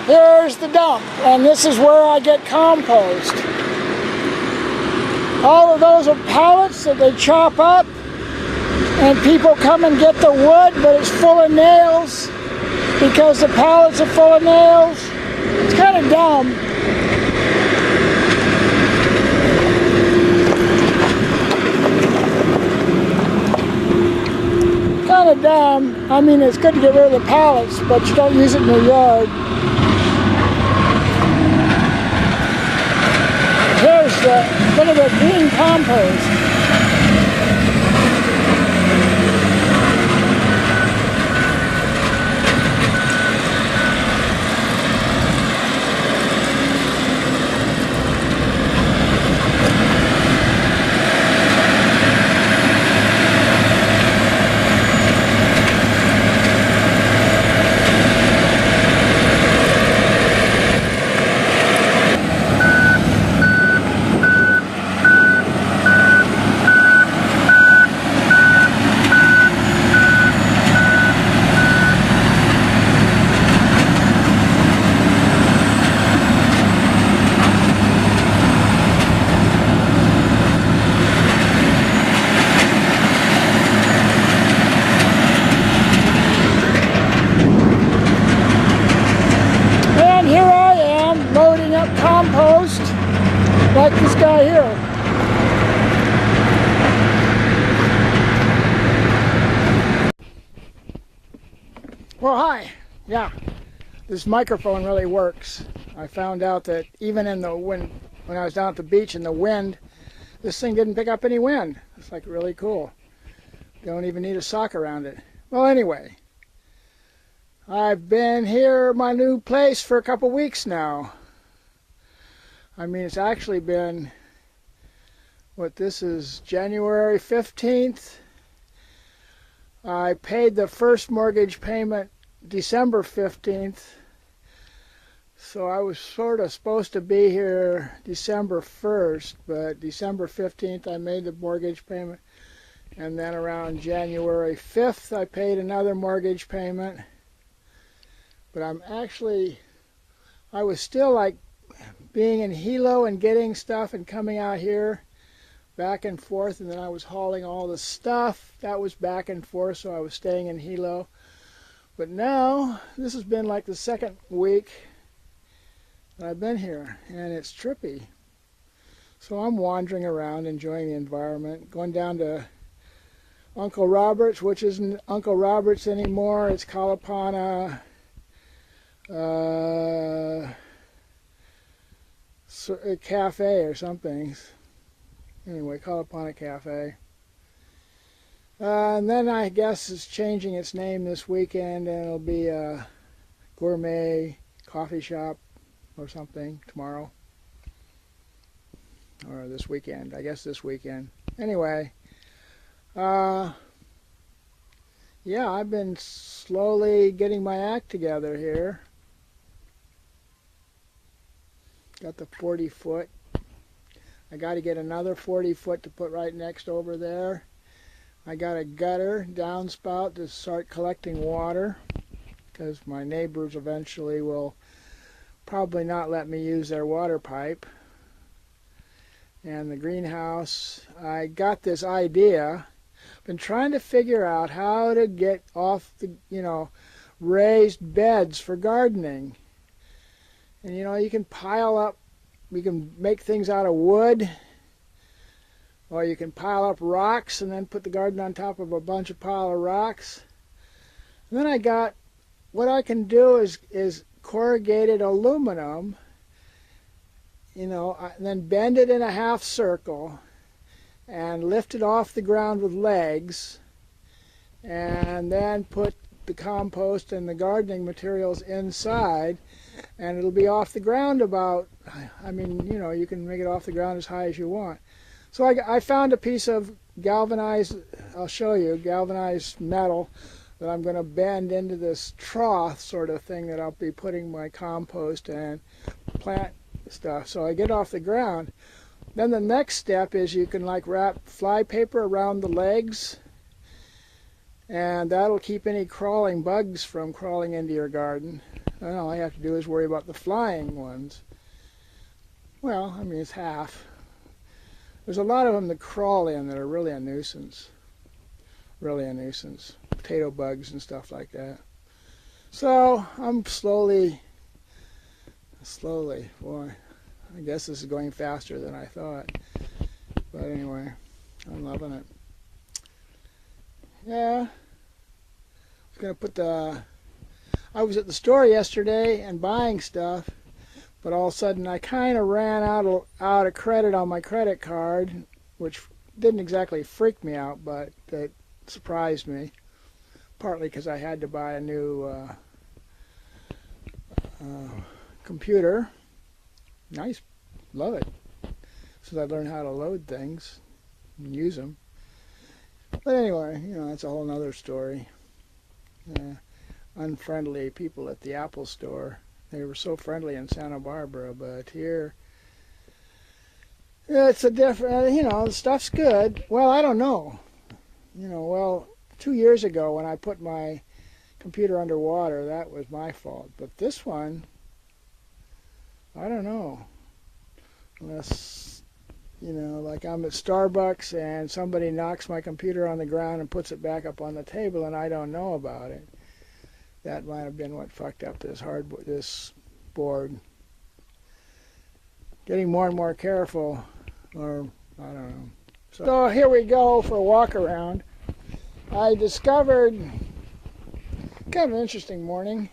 Here's the dump, and this is where I get compost. All of those are pallets that they chop up, and people come and get the wood, but it's full of nails because the pallets are full of nails. It's kind of dumb. Kind of dumb. I mean, it's good to get rid of the pallets, but you don't use it in your yard. Here's the bit of the green compost. Compost like this guy here. Well, hi. Yeah, this microphone really works. I found out that even in the wind, when I was down at the beach in the wind, this thing didn't pick up any wind. It's like really cool. You don't even need a sock around it. Well, anyway, I've been here at my new place for a couple weeks now. I mean, it's actually been, this is January 15th. I paid the first mortgage payment December 15th. So I was sort of supposed to be here December 1st, but December 15th I made the mortgage payment. And then around January 5th I paid another mortgage payment. But I was still like, being in Hilo and getting stuff and coming out here back and forth, and then I was hauling all the stuff that was back and forth, so I was staying in Hilo. But now this has been like the second week that I've been here, and it's trippy. So I'm wandering around enjoying the environment, going down to Uncle Robert's, which isn't Uncle Robert's anymore. It's Kalapana a cafe or something. Anyway, Kalapana Cafe. And then I guess it's changing its name this weekend, and it'll be a gourmet coffee shop or something tomorrow. Or this weekend. I guess this weekend. Anyway, yeah, I've been slowly getting my act together here. Got the 40-foot. I got to get another 40-foot to put right next over there. I got a gutter downspout to start collecting water, because my neighbors eventually will probably not let me use their water pipe. And the greenhouse, I got this idea. Been trying to figure out how to get off the, raised beds for gardening. And you can pile up, you can make things out of wood, or you can pile up rocks and then put the garden on top of a bunch of pile of rocks. And then I got, what I can do is corrugated aluminum, and then bend it in a half circle and lift it off the ground with legs, and then put the compost and the gardening materials inside, and it'll be off the ground about, you can make it off the ground as high as you want. So I found a piece of galvanized, I'll show you, galvanized metal that I'm going to bend into this trough sort of thing that I'll be putting my compost and plant stuff. So I get off the ground. Then the next step is you can wrap fly paper around the legs, and that'll keep any crawling bugs from crawling into your garden. And all I have to do is worry about the flying ones. Well, I mean, it's half. There's a lot of them that crawl in that are really a nuisance. Really a nuisance. Potato bugs and stuff like that. So I'm slowly, boy, I guess this is going faster than I thought. But anyway, I'm loving it. Yeah. I was at the store yesterday and buying stuff, but all of a sudden I kind of ran out of credit on my credit card, which didn't exactly freak me out, but that surprised me. Partly because I had to buy a new computer. Nice, love it. Since I learned how to load things and use them. But anyway, you know, that's a whole nother story. Unfriendly people at the Apple store. They were so friendly in Santa Barbara, but here, it's a different, you know, the stuff's good. Well, I don't know. You know, well, 2 years ago when I put my computer underwater, that was my fault. But this one, I don't know. Unless, you know, like I'm at Starbucks and somebody knocks my computer on the ground and puts it back up on the table and I don't know about it. That might have been what fucked up this board. Getting more and more careful, or I don't know. So here we go for a walk around. I discovered, kind of an interesting morning,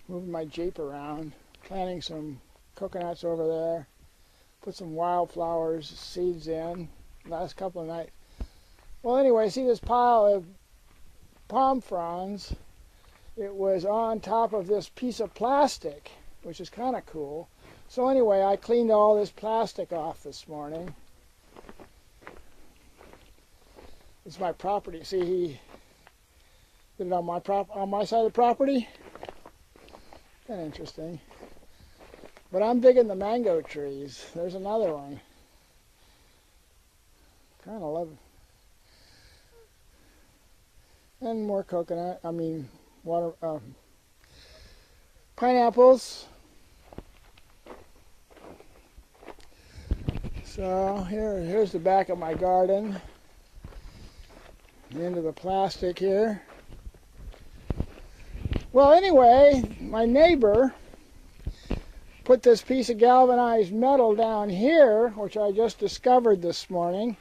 moving my Jeep around, planting some coconuts over there, put some wildflowers, seeds in, last couple of nights. Well, anyway, see this pile of palm fronds. It was on top of this piece of plastic, which is kind of cool. So anyway, I cleaned all this plastic off this morning. It's my property. See, he did it on my side of the property. Kind of interesting. But I'm digging the mango trees. There's another one. Kind of love it. And more coconut. I mean, pineapples. So here's the back of my garden. Into the plastic here. Well, anyway, my neighbor put this piece of galvanized metal down here, which I just discovered this morning.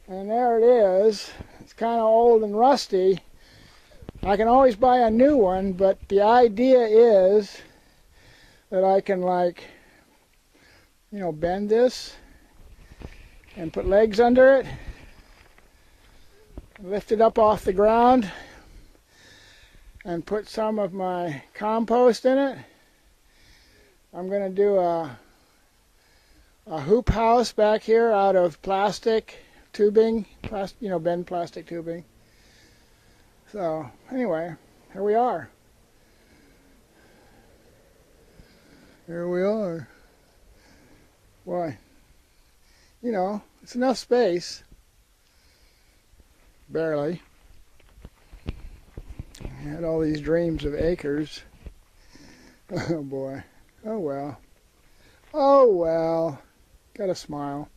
And there it is. It's kind of old and rusty. I can always buy a new one, but the idea is that I can, like, you know, bend this and put legs under it, lift it up off the ground, and put some of my compost in it. I'm going to do a hoop house back here out of plastic tubing, bend plastic tubing. So anyway, here we are. Here we are. Why? You know, it's enough space. Barely. I had all these dreams of acres. Oh boy. Oh well. Oh well. Got a smile.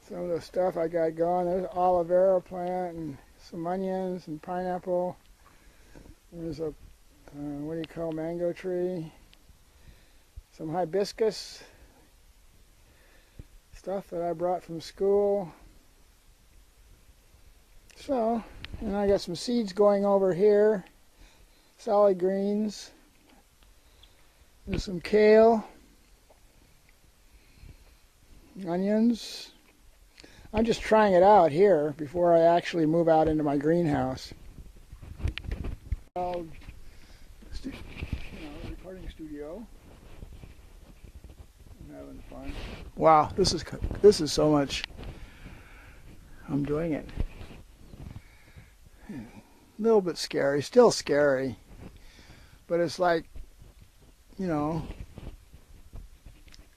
Some of the stuff I got going. There's an aloe vera plant and some onions and pineapple. There's a, what do you call, mango tree. Some hibiscus stuff that I brought from school. So, and I got some seeds going over here. Salad greens. There's some kale. Onions. I'm just trying it out here before I actually move out into my greenhouse. Recording studio. I'm having fun. Wow, this is so much. I'm doing it. A little bit scary, still scary, but it's like, you know,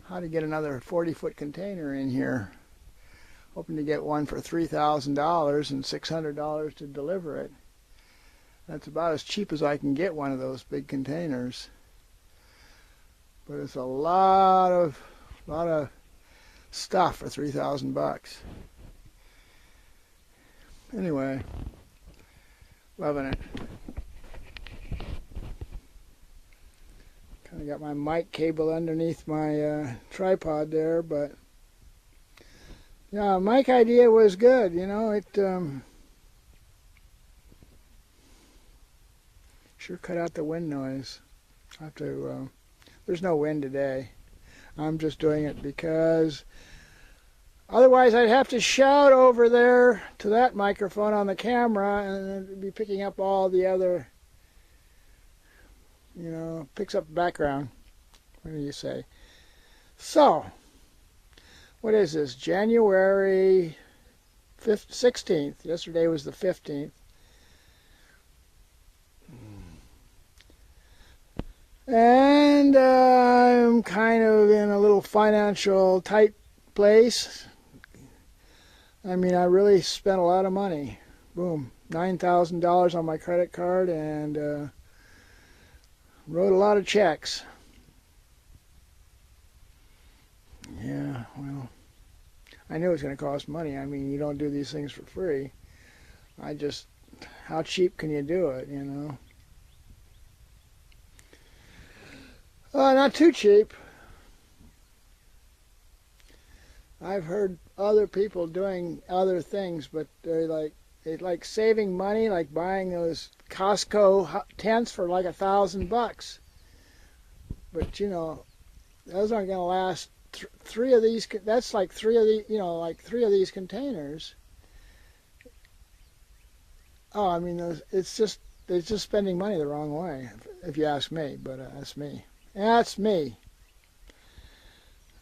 how to get another 40-foot container in here. hoping to get one for $3,000 and $600 to deliver it. That's about as cheap as I can get one of those big containers. But it's a lot of stuff for 3,000 bucks. Anyway, loving it. Kind of got my mic cable underneath my tripod there, but yeah, mic idea was good. You know, it sure cut out the wind noise. I have to. There's no wind today. I'm just doing it because otherwise I'd have to shout over there to that microphone on the camera and it'd be picking up all the other, you know, picks up background. What do you say? So, what is this? January 16th. Yesterday was the 15th. And I'm kind of in a little financial tight place. I mean, I really spent a lot of money. Boom, $9,000 on my credit card and wrote a lot of checks. Yeah, well, I knew it was going to cost money. I mean, you don't do these things for free. How cheap can you do it, you know? Not too cheap. I've heard other people doing other things, but they like saving money, like buying those Costco tents for like $1,000. But you know, those aren't going to last. Three of these. That's like three of the. You know, like three of these containers. Oh, I mean, it's just spending money the wrong way, if you ask me. But that's me. That's me.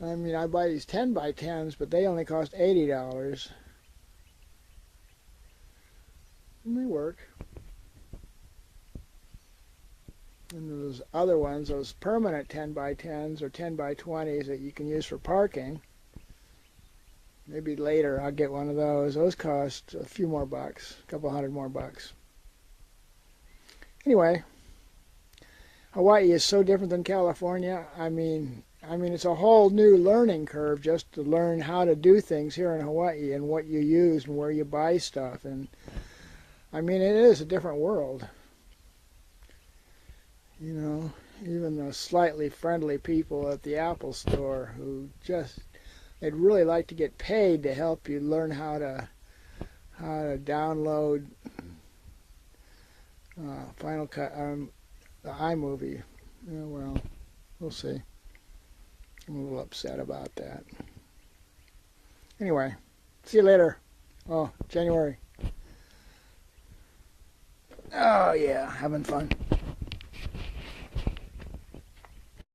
I mean, I buy these 10 by 10s, but they only cost $80. And they work. And those other ones, those permanent 10 by 10s or 10 by 20s that you can use for parking. Maybe later I'll get one of those. Those cost a few more bucks, a couple $100 more. Anyway, Hawaii is so different than California. I mean, it's a whole new learning curve just to learn how to do things here in Hawaii and what you use and where you buy stuff. And I mean, it is a different world. You know, even the slightly friendly people at the Apple store who they'd really like to get paid to help you learn how to download Final Cut, the iMovie. Yeah, well, we'll see. I'm a little upset about that. Anyway, see you later. Oh, January. Oh yeah, having fun.